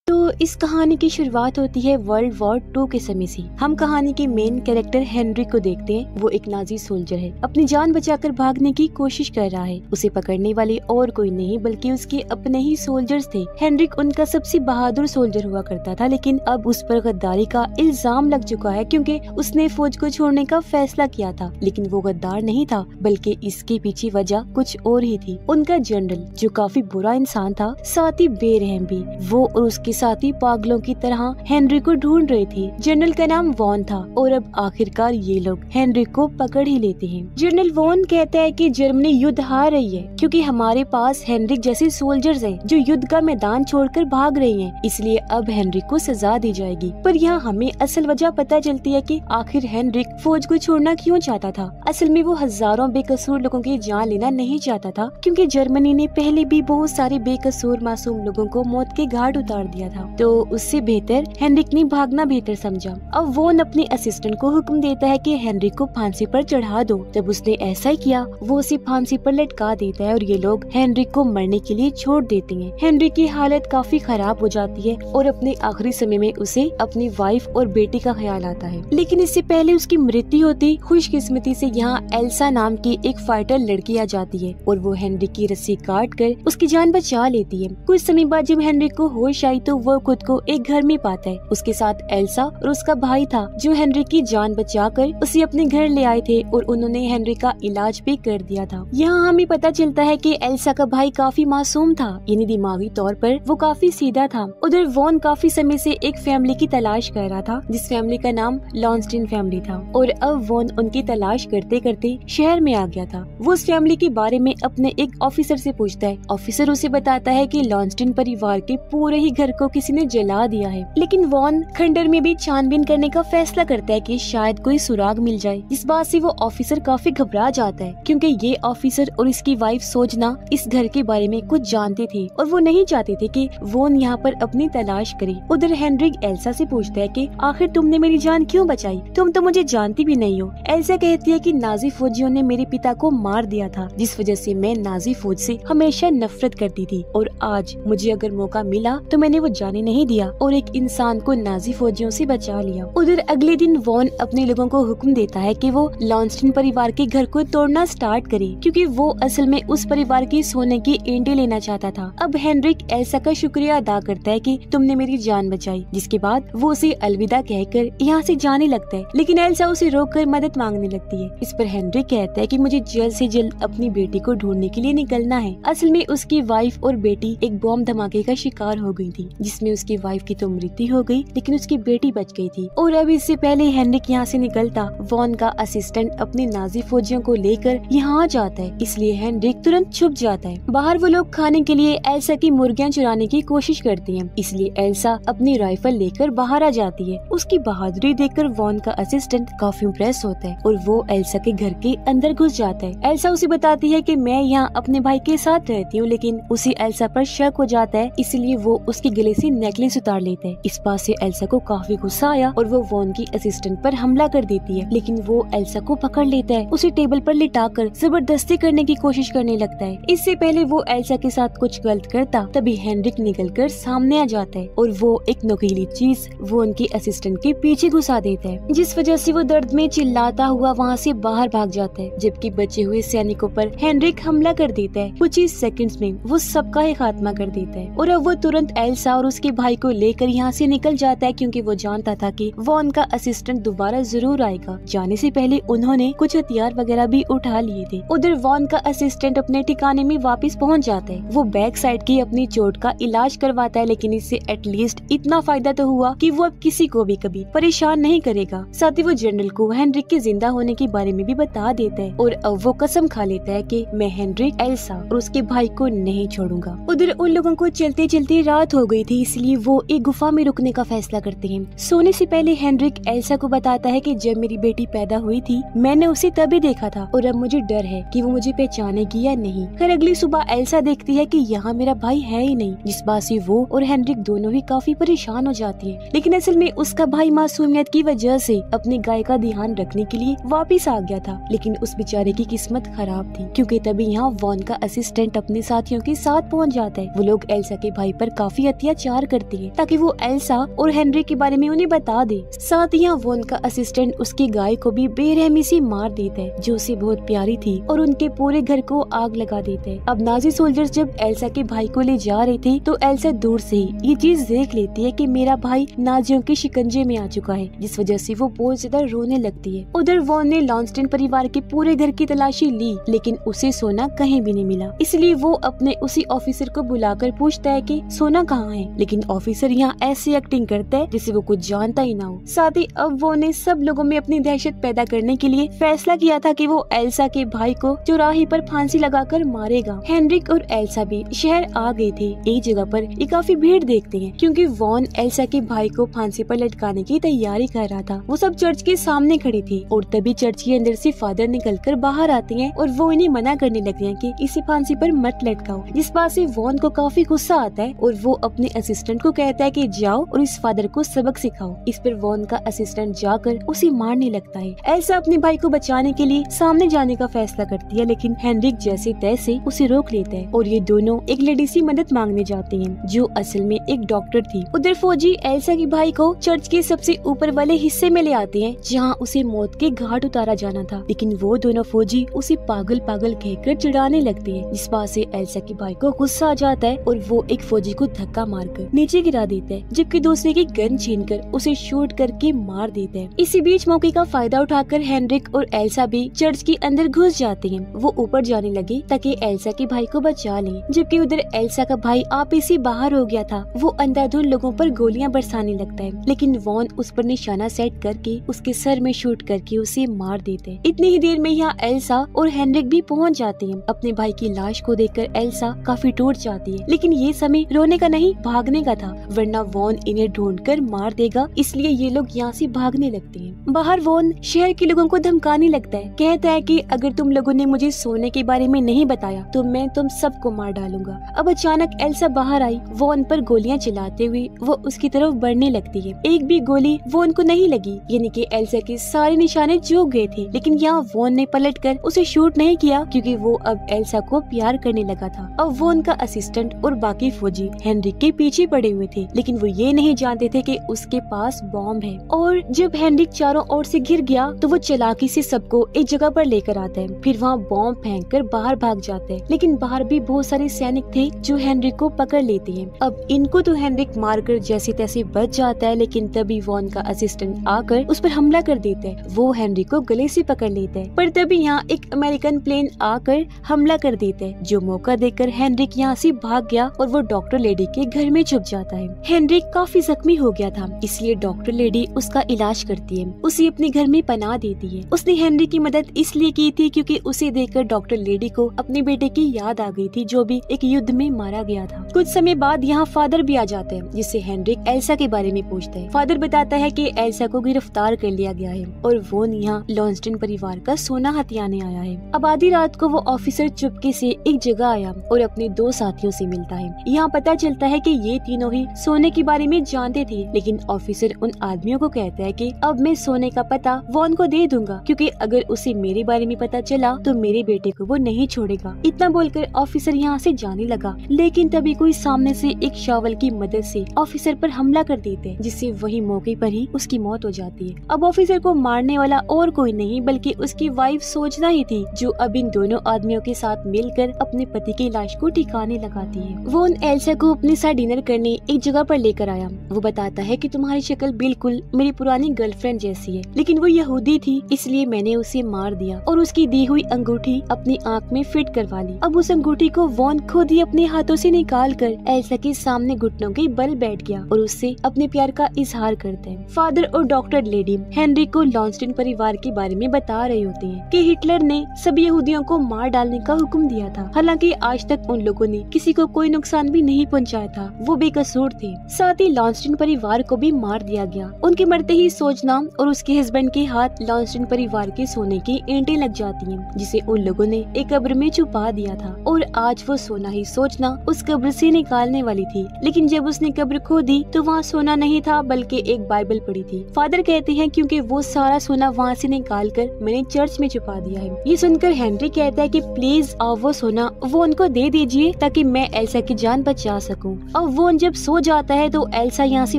तो इस कहानी की शुरुआत होती है वर्ल्ड वॉर 2 के समय से। हम कहानी के मेन कैरेक्टर हेनरिक को देखते हैं। वो एक नाजी सोल्जर है, अपनी जान बचाकर भागने की कोशिश कर रहा है। उसे पकड़ने वाले और कोई नहीं बल्कि उसके अपने ही सोल्जर्स थे। हेनरिक उनका सबसे बहादुर सोल्जर हुआ करता था, लेकिन अब उस पर गद्दारी का इल्जाम लग चुका है क्योंकि उसने फौज को छोड़ने का फैसला किया था। लेकिन वो गद्दार नहीं था, बल्कि इसके पीछे वजह कुछ और ही थी। उनका जनरल, जो काफी बुरा इंसान था, साथ ही बेरहम भी, वो और उसके साथी पागलों की तरह हेनरी को ढूंढ रहे थे। जनरल का नाम वॉन था और अब आखिरकार ये लोग हेनरी को पकड़ ही लेते हैं। जनरल वॉन कहता है कि जर्मनी युद्ध हार रही है क्योंकि हमारे पास हेनरिक जैसे सोल्जर्स हैं जो युद्ध का मैदान छोड़कर भाग रहे हैं, इसलिए अब हेनरिक को सजा दी जाएगी। पर यहाँ हमें असल वजह पता चलती है कि आखिर हेनरिक फौज को छोड़ना क्यों चाहता था। असल में वो हजारों बेकसूर लोगों की जान लेना नहीं चाहता था, क्योंकि जर्मनी ने पहले भी बहुत सारे बेकसूर मासूम लोगों को मौत के घाट उतार दिया था। तो उससे बेहतर हेनरिक ने भागना बेहतर समझा। अब वॉन अपने असिस्टेंट को हुक्म देता है कि हेनरिक को फांसी पर चढ़ा दो। जब उसने ऐसा ही किया, वो उसे फांसी पर लटका देता है और ये लोग हेनरिक को मरने के लिए छोड़ देते हैं। हेनरिक की हालत काफी खराब हो जाती है और अपने आखिरी समय में उसे अपनी वाइफ और बेटी का ख्याल आता है। लेकिन इससे पहले उसकी मृत्यु होती, खुशकिस्मती से यहाँ एल्सा नाम की एक फाइटर लड़की आ जाती है और वो हेनरिक की रस्सी काट कर उसकी जान बचा लेती है। कुछ समय बाद जब हेनरिक को होश आई तो वो खुद को एक घर में पाता है। उसके साथ एल्सा और उसका भाई था जो हेनरिक की जान बचाकर उसे अपने घर ले आए थे और उन्होंने हेनरिक का इलाज भी कर दिया था। यहाँ हमें पता चलता है कि एल्सा का भाई काफी मासूम था, यानी दिमागी तौर पर वो काफी सीधा था। उधर वॉन काफी समय से एक फैमिली की तलाश कर रहा था जिस फैमिली का नाम लॉन्स्टिन फैमिली था और अब वॉन उनकी तलाश करते करते शहर में आ गया था। वो उस फैमिली के बारे में अपने एक ऑफिसर से पूछता है। ऑफिसर उसे बताता है कि लॉन्स्टिन परिवार के पूरे ही घर को किसी ने जला दिया है। लेकिन वॉन खंडर में भी छानबीन करने का फैसला करता है कि शायद कोई सुराग मिल जाए। इस बात से वो ऑफिसर काफी घबरा जाता है क्योंकि ये ऑफिसर और इसकी वाइफ सोचना इस घर के बारे में कुछ जानते थे और वो नहीं चाहते थे कि वॉन यहाँ पर अपनी तलाश करे। उधर हेनरिक एल्सा से पूछता है कि आखिर तुमने मेरी जान क्यों बचाई? तुम तो मुझे जानती भी नहीं हो। एल्सा कहती है कि नाजी फौजियों ने मेरे पिता को मार दिया था, जिस वजह से मैं नाजी फौज से हमेशा नफरत करती थी और आज मुझे अगर मौका मिला तो मैंने वो जाने नहीं दिया और एक इंसान को नाजी फौजियों से बचा लिया। उधर अगले दिन वॉन अपने लोगों को हुक्म देता है कि वो लॉन्स्टिन परिवार के घर को तोड़ना स्टार्ट करे क्योंकि वो असल में उस परिवार की सोने की ईंटें लेना चाहता था। अब हेनरिक एल्सा का शुक्रिया अदा करता है कि तुमने मेरी जान बचाई, जिसके बाद वो उसे अलविदा कहकर यहाँ से जाने लगता है। लेकिन एल्सा उसे रोककर मदद मांगने लगती है। इस पर हेनरिक कहता है कि मुझे जल्द से जल्द अपनी बेटी को ढूंढने के लिए निकलना है। असल में उसकी वाइफ और बेटी एक बॉम्ब धमाके का शिकार हो गई थी, जिसमें उसकी वाइफ की तो मृत्यु हो गई लेकिन उसकी बेटी बच गई थी। और अब इससे पहले हेनरिक यहाँ से निकलता, वॉन का असिस्टेंट अपने नाजी फौजियों को लेकर यहाँ आ जाता है, इसलिए हेनरिक तुरंत छुप जाता है। बाहर वो लोग खाने के लिए एल्सा की मुर्गियाँ चुराने की कोशिश करती हैं, इसलिए एल्सा अपनी राइफल लेकर बाहर आ जाती है। उसकी बहादुरी देखकर वॉन का असिस्टेंट काफी इम्प्रेस होता है और वो एल्सा के घर के अंदर घुस जाता है। एल्सा उसे बताती है कि मैं यहाँ अपने भाई के साथ रहती हूँ, लेकिन उसे एल्सा पर शक हो जाता है, इसलिए वो उसके गले से नेकलेस उतार लेता है। इस बात से एल्सा को काफी गुस्सा आया और वो वॉन की असिस्टेंट पर हमला कर देती है, लेकिन वो एल्सा को पकड़ लेता है, उसे टेबल पर लिटाकर जबरदस्ती करने की कोशिश करने लगता है। इससे पहले वो एल्सा के साथ कुछ गलत करता, तभी हेनरिक निकलकर सामने आ जाता है और वो एक नुकीली चीज वो उनके असिस्टेंट के पीछे घुसा देता है, जिस वजह से वो दर्द में चिल्लाता हुआ वहाँ से बाहर भाग जाता है। जबकि बचे हुए सैनिकों पर हेनरिक हमला कर देता है। कुछ ही सेकंड्स में वो सबका ही खात्मा कर देता है और अब वो तुरंत एल्सा और उसके भाई को लेकर यहाँ से निकल जाता है क्योंकि वो जानता था कि वॉन का असिस्टेंट दोबारा जरूर आएगा। जाने से पहले उन्होंने कुछ हथियार वगैरह भी उठा लिए थे। उधर वॉन का असिस्टेंट अपने ठिकाने में वापस पहुँच जाता है। वो बैक साइड की अपनी चोट का इलाज करवाता है, लेकिन इससे एटलीस्ट इतना फायदा तो हुआ कि वो अब किसी को भी कभी परेशान नहीं करेगा। साथ ही वो जनरल को हेनरिक के जिंदा होने के बारे में भी बता देता है और अब वो कसम खा लेता है कि मैं हेनरिक, एल्सा और उसके भाई को नहीं छोड़ूंगा। उधर उन लोगों को चलते चलते रात हो गई थी, इसलिए वो एक गुफा में रुकने का फैसला करते हैं। सोने से पहले हेनरिक एल्सा को बताता है कि जब मेरी बेटी पैदा हुई थी मैंने उसे तभी देखा था और अब मुझे डर है कि वो मुझे पहचानेगी या नहीं। फिर अगली सुबह एल्सा देखती है कि यहाँ मेरा भाई है ही नहीं, जिस बात से वो और हेनरिक दोनों ही काफी परेशान हो जाती है। लेकिन असल में उसका भाई मासूमियत की वजह से अपनी गाय का ध्यान रखने के लिए वापिस आ गया था, लेकिन उस बेचारे की किस्मत खराब थी क्योंकि तभी यहाँ वॉन का असिस्टेंट अपने साथियों के साथ पहुँच जाता है। वो लोग एल्सा के भाई पर काफी अत्याचार प्रचार करती है ताकि वो एल्सा और हेनरी के बारे में उन्हें बता दे। साथ ही यहाँ वॉन का असिस्टेंट उसकी गाय को भी बेरहमी से मार देता है जो उसे बहुत प्यारी थी और उनके पूरे घर को आग लगा देते हैं। अब नाजी सोल्जर्स जब एल्सा के भाई को ले जा रहे थे तो एल्सा दूर से ही ये चीज देख लेती है कि मेरा भाई नाजियों के शिकंजे में आ चुका है, जिस वजह से वो बहुत ज्यादा रोने लगती है। उधर वॉन ने लॉन्स्टन परिवार के पूरे घर की तलाशी ली लेकिन उसे सोना कहीं भी नहीं मिला, इसलिए वो अपने उसी ऑफिसर को बुलाकर पूछता है कि सोना कहाँ है, लेकिन ऑफिसर यहाँ ऐसी एक्टिंग करता है जैसे वो कुछ जानता ही ना हो। साथ ही अब वो ने सब लोगों में अपनी दहशत पैदा करने के लिए फैसला किया था कि वो एल्सा के भाई को चौराहे पर फांसी लगाकर मारेगा। हेनरिक और एल्सा भी शहर आ गए थे। एक जगह पर ये काफी भीड़ देखते हैं क्योंकि वॉन एल्सा के भाई को फांसी पर लटकाने की तैयारी कर रहा था। वो सब चर्च के सामने खड़े थे और तभी चर्च के अंदर से फादर निकलकर बाहर आते हैं और वो इन्हें मना करने लगते हैं कि इसे फांसी पर मत लटकाओ, जिस बात से वॉन को काफी गुस्सा आता है और वो अपने असिस्टेंट को कहता है कि जाओ और इस फादर को सबक सिखाओ। इस पर वॉन का असिस्टेंट जाकर उसे मारने लगता है। एल्सा अपने भाई को बचाने के लिए सामने जाने का फैसला करती है लेकिन हेनरिक जैसे तैसे उसे रोक लेता है और ये दोनों एक लेडी से मदद मांगने जाते हैं जो असल में एक डॉक्टर थी। उधर फौजी एल्सा के भाई को चर्च के सबसे ऊपर वाले हिस्से में ले आते हैं जहाँ उसे मौत के घाट उतारा जाना था, लेकिन वो दोनों फौजी उसे पागल पागल कहकर चिढ़ाने लगते हैं, जिस बात से एल्सा के भाई को गुस्सा आ जाता है और वो एक फौजी को धक्का मारकर नीचे गिरा देता है जबकि दूसरे की गन छीनकर उसे शूट करके मार देता है। इसी बीच मौके का फायदा उठाकर हेनरिक और एल्सा भी चर्च के अंदर घुस जाते हैं। वो ऊपर जाने लगे ताकि एल्सा के भाई को बचा ले, जबकि उधर एल्सा का भाई आपे से बाहर हो गया था। वो अंधाधुंध लोगों पर गोलियां बरसाने लगता है लेकिन वॉन उस पर निशाना सेट करके उसके सर में शूट करके उसे मार देते हैं। इतनी ही देर में यहाँ एल्सा और हेनरिक भी पहुँच जाते हैं। अपने भाई की लाश को देखकर एल्सा काफी टूट जाती है लेकिन ये समय रोने का नहीं भागने का था, वरना वॉन इन्हें ढूंढकर मार देगा, इसलिए ये लोग यहाँ से भागने लगते हैं। बाहर वॉन शहर के लोगों को धमकाने लगता है, कहता है कि अगर तुम लोगों ने मुझे सोने के बारे में नहीं बताया तो मैं तुम सबको मार डालूंगा। अब अचानक एल्सा बाहर आई, वॉन पर गोलियां चलाते हुए वो उसकी तरफ बढ़ने लगती है। एक भी गोली वॉन को नहीं लगी, यानी कि एल्सा के सारे निशाने चूक गए थे, लेकिन यहाँ वॉन ने पलटकर उसे शूट नहीं किया क्योंकि वो अब एल्सा को प्यार करने लगा था। अब वॉन का असिस्टेंट और बाकी फौजी हेनरिक के पीछे पड़े हुए थे, लेकिन वो ये नहीं जानते थे कि उसके पास बॉम्ब है। और जब हेनरिक चारों ओर से घिर गया तो वो चालाकी से सबको एक जगह पर लेकर आता है, फिर वहाँ बॉम्ब फेंककर बाहर भाग जाता है। लेकिन बाहर भी बहुत सारे सैनिक थे जो हेनरिक को पकड़ लेते हैं। अब इनको तो हेनरिक मारकर जैसे तैसे बच जाता है, लेकिन तभी वॉन का असिस्टेंट आकर उस पर हमला कर देता है। वो हेनरिक को गले से पकड़ लेता है, पर तभी यहाँ एक अमेरिकन प्लेन आकर हमला कर देता है, जो मौका देखकर हेनरिक यहाँ से भाग गया और वो डॉक्टर लेडी के घर में छुप जाता है। हेनरिक काफी जख्मी हो गया था, इसलिए डॉक्टर लेडी उसका इलाज करती है, उसे अपने घर में पनाह देती है। उसने हेनरिक की मदद इसलिए की थी क्योंकि उसे देखकर डॉक्टर लेडी को अपने बेटे की याद आ गई थी जो भी एक युद्ध में मारा गया था। कुछ समय बाद यहाँ फादर भी आ जाते हैं, जिससे हेनरिक एल्सा के बारे में पूछता है। फादर बताता है कि एल्सा को गिरफ्तार कर लिया गया है और वो यहाँ लॉन्स्टन परिवार का सोना हथियाने आया है। अब आधी रात को वो ऑफिसर चुपके से एक जगह आया और अपने दो साथियों से मिलता है। यहाँ पता चलता है कि ये तीनों ही सोने के बारे में जानते थे, लेकिन ऑफिसर उन आदमियों को कहता है कि अब मैं सोने का पता वॉन को दे दूंगा क्योंकि अगर उसे मेरे बारे में पता चला तो मेरे बेटे को वो नहीं छोड़ेगा। इतना बोलकर ऑफिसर यहाँ से जाने लगा, लेकिन तभी कोई सामने से एक शावल की मदद से ऑफिसर पर हमला कर देते हैं, जिससे वही मौके पर ही उसकी मौत हो जाती है। अब ऑफिसर को मारने वाला और कोई नहीं बल्कि उसकी वाइफ सोचना ही थी, जो अब इन दोनों आदमियों के साथ मिलकर अपने पति की लाश को ठिकाने लगाती है। वो उन एल्सा को अपने साथ डिनर करने एक जगह पर लेकर आया। वो बताता है कि तुम्हारी शक्ल बिल्कुल मेरी पुरानी गर्लफ्रेंड जैसी है, लेकिन वो यहूदी थी इसलिए मैंने उसे मार दिया और उसकी दी हुई अंगूठी अपनी आंख में फिट करवा ली। अब उस अंगूठी को वॉन खुद ही अपने हाथों से निकाल कर एल्सा के सामने घुटनों के बल बैठ गया और उससे अपने प्यार का इजहार करते हैं। फादर और डॉक्टर लेडी हेनरिक को लॉन्स्टन परिवार के बारे में बता रहे होते हैं कि हिटलर ने सभी यहूदियों को मार डालने का हुक्म दिया था, हालांकि आज तक उन लोगों ने किसी को कोई नुकसान भी नहीं पहुंचाया था, वो बेकसूर थे। साथ ही लॉन्स्टन परिवार को भी मार दिया गया। उनके मरते ही सोजना और उसके हस्बैंड के हाथ लॉन्स्टन परिवार के सोने की ईंटें लग जाती हैं, जिसे उन लोगों ने एक कब्र में छुपा दिया था और आज वो सोना ही सोचना उस कब्र से निकालने वाली थी। लेकिन जब उसने कब्र खोदी तो वहाँ सोना नहीं था बल्कि एक बाइबल पड़ी थी। फादर कहते हैं क्योंकि वो सारा सोना वहाँ से निकाल कर मैंने चर्च में छुपा दिया है। ये सुनकर हेनरी कहता है कि प्लीज वो सोना वो उनको दे दीजिए ताकि मैं एल्सा की जान बचा सकूं। और वो जब सो जाता है तो एल्सा यहाँ से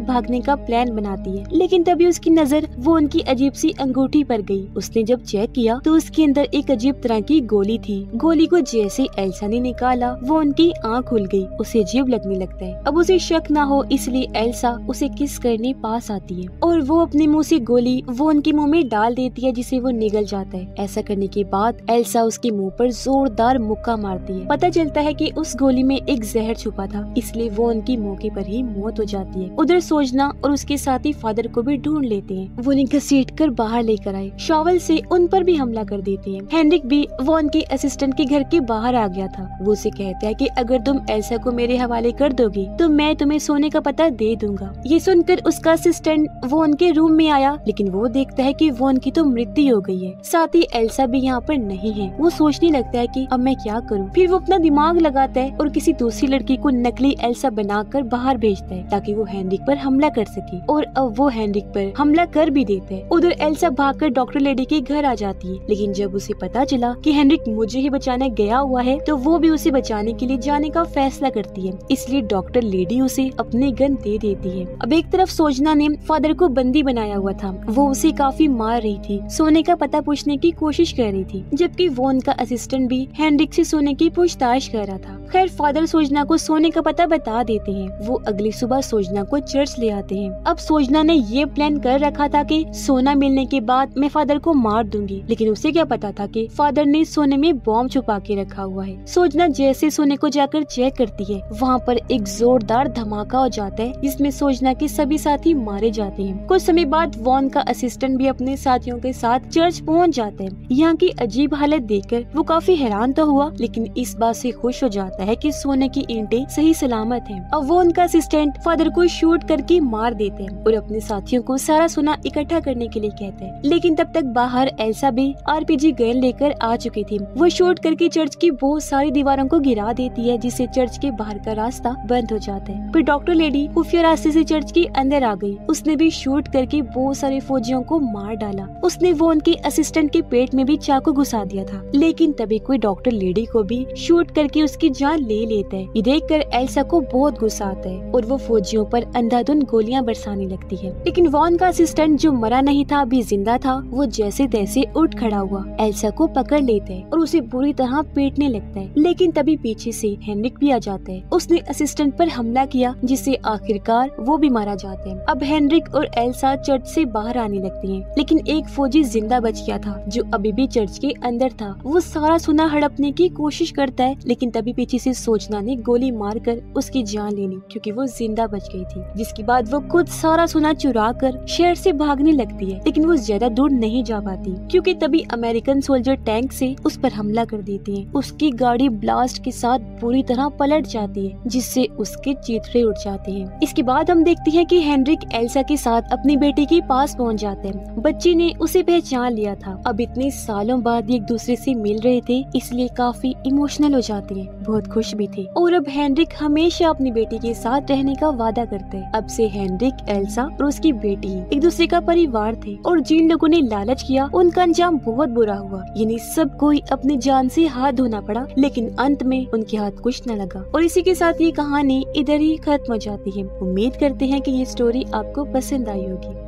भागने का प्लान बनाती है, लेकिन तभी उसकी नजर वो उनकी अजीब सी अंगूठी पर गई। उसने जब चेक किया तो उसके अंदर एक अजीब तरह की गोली थी। गोली को जैसे एल्सा ने निकाला वो उनकी आँख खुल गई। उसे अजीब लगने लगता है। अब उसे शक ना हो इसलिए एल्सा उसे किस करने पास आती है और वो अपने मुँह से गोली वो उनके मुँह में डाल देती है, जिसे वो निगल जाता है। ऐसा करने के बाद एल्सा उसके मुंह पर जोरदार मुक्का मारती है। पता चलता है कि उस गोली में एक जहर छुपा था, इसलिए वो उनकी मौके पर ही मौत हो जाती है। उधर सोजना और उसके साथी फादर को भी ढूंढ लेते हैं। वो उन्हें घसीटकर बाहर लेकर आए, शॉवल से उन पर भी हमला कर देते हैं। हेनरिक भी वो उनके असिस्टेंट के घर के बाहर आ गया था। वो उसे कहता है कि अगर तुम एल्सा को मेरे हवाले कर दोगे तो मैं तुम्हें सोने का पता दे दूंगा। ये सुनकर उसका असिस्टेंट वो उनके रूम में आया, लेकिन वो देखता है कि वो उनकी तो मृत्यु हो गई है। साथ ही एल्सा भी यहाँ पर नहीं है। वो सोचने लगता है कि अब मैं क्या करूँ। फिर वो अपना दिमाग लगाता है और किसी दूसरी लड़की को नकली एल्सा बनाकर बाहर भेजता है ताकि वो हेनरिक पर हमला कर सके। और अब वो हेनरिक पर हमला कर भी देता है। उधर एल्सा भागकर डॉक्टर लेडी के घर आ जाती है, लेकिन जब उसे पता चला कि हेनरिक मुझे ही बचाने गया हुआ है तो वो भी उसे बचाने के लिए जाने का फैसला करती है। इसलिए डॉक्टर लेडी उसे अपने गन दे देती है। अब एक तरफ सोजना ने फादर को बंदी बनाया हुआ था। वो उसे काफी मार रही थी, सोने का पता पूछने की कोशिश कर रही थी, जबकि वो उनका असिस्टेंट भी हेनरिक से सोने की पूछताछ कर रहा था। खैर फादर सोजना को सोने का पता बता देते हैं। वो अगली सुबह सोजना को चर्च ले आते हैं। अब सोजना ने ये प्लान कर रखा था कि सोना मिलने के बाद मैं फादर को मार दूंगी, लेकिन उसे क्या पता था कि फादर ने सोने में बॉम्ब छुपा के रखा हुआ है। सोजना जैसे सोने को जाकर चेक करती है, वहाँ पर एक जोरदार धमाका हो जाता है जिसमें सोजना के सभी साथी मारे जाते हैं। कुछ समय बाद वॉन का असिस्टेंट भी अपने साथियों के साथ चर्च पहुँच जाते हैं। यहाँ की अजीब हालत देखकर वो काफी हैरान तो हुआ, लेकिन इस बात से खुश हो जाता है कि सोने की ईंटें सही सलामत हैं। अब वो उनका असिस्टेंट फादर को शूट करके मार देते हैं और अपने साथियों को सारा सोना इकट्ठा करने के लिए कहते हैं। लेकिन तब तक बाहर एल्सा भी आरपीजी गन लेकर आ चुकी थी। वो शूट करके चर्च की बहुत सारी दीवारों को गिरा देती है, जिससे चर्च के बाहर का रास्ता बंद हो जाता है। फिर डॉक्टर लेडी खुफिया रास्ते से चर्च के अंदर आ गई। उसने भी शूट करके बहुत सारे फौजियों को मार डाला। उसने वो उनके असिस्टेंट के पेट में भी चाकू घुसा दिया था, लेकिन तभी कोई डॉक्टर लेडी को भी शूट करके उसकी जान ले लेता है। ये देखकर एल्सा को बहुत गुस्सा आता है और वो फौजियों पर अंधाधुंध गोलियां बरसाने लगती है। लेकिन वॉन का असिस्टेंट जो मरा नहीं था, अभी जिंदा था, वो जैसे तैसे उठ खड़ा हुआ, एल्सा को पकड़ लेता है और उसे बुरी तरह पीटने लगता है। लेकिन तभी पीछे से हेनरिक भी आ जाता है। उसने असिस्टेंट पर हमला किया, जिससे आखिरकार वो भी मारा जाता है। अब हेनरिक और एल्सा चर्च से बाहर आने लगती हैं, लेकिन एक फौजी जिंदा बच गया था जो अभी भी चर्च के अंदर था। वो सारा सोना हड़पने की कोशिश करता है, लेकिन तभी पीछे से सोचना ने गोली मारकर उसकी जान ले ली, क्योंकि वो जिंदा बच गई थी। जिसके बाद वो खुद सारा सोना चुरा कर शहर से भागने लगती है, लेकिन वो ज्यादा दूर नहीं जा पाती, क्योंकि तभी अमेरिकन सोल्जर टैंक से उस पर हमला कर देते हैं। उसकी गाड़ी ब्लास्ट के साथ पूरी तरह पलट जाती है, जिससे उसके चीथड़े उड़ जाते हैं। इसके बाद हम देखते हैं कि हेनरिक एल्सा के साथ अपनी बेटी के पास पहुंच जाते हैं। बच्ची ने उसे पहचान लिया था। अब इतने सालों बाद एक दूसरे से मिल रहे थे, इसलिए काफी इमोशनल हो जाते हैं, बहुत खुश भी थे। और अब हेनरिक हमेशा अपनी बेटी के साथ रहने का वादा करते हैं। अब से हेनरिक, एल्सा और उसकी बेटी एक दूसरे का परिवार थे, और जिन लोगों ने लालच किया उनका अंजाम बहुत बुरा हुआ। यानी सब कोई अपनी जान से हाथ धोना पड़ा, लेकिन अंत में उनके हाथ कुछ न लगा। और इसी के साथ ये कहानी इधर ही खत्म हो जाती है। उम्मीद करते हैं कि ये स्टोरी आपको पसंद आई होगी।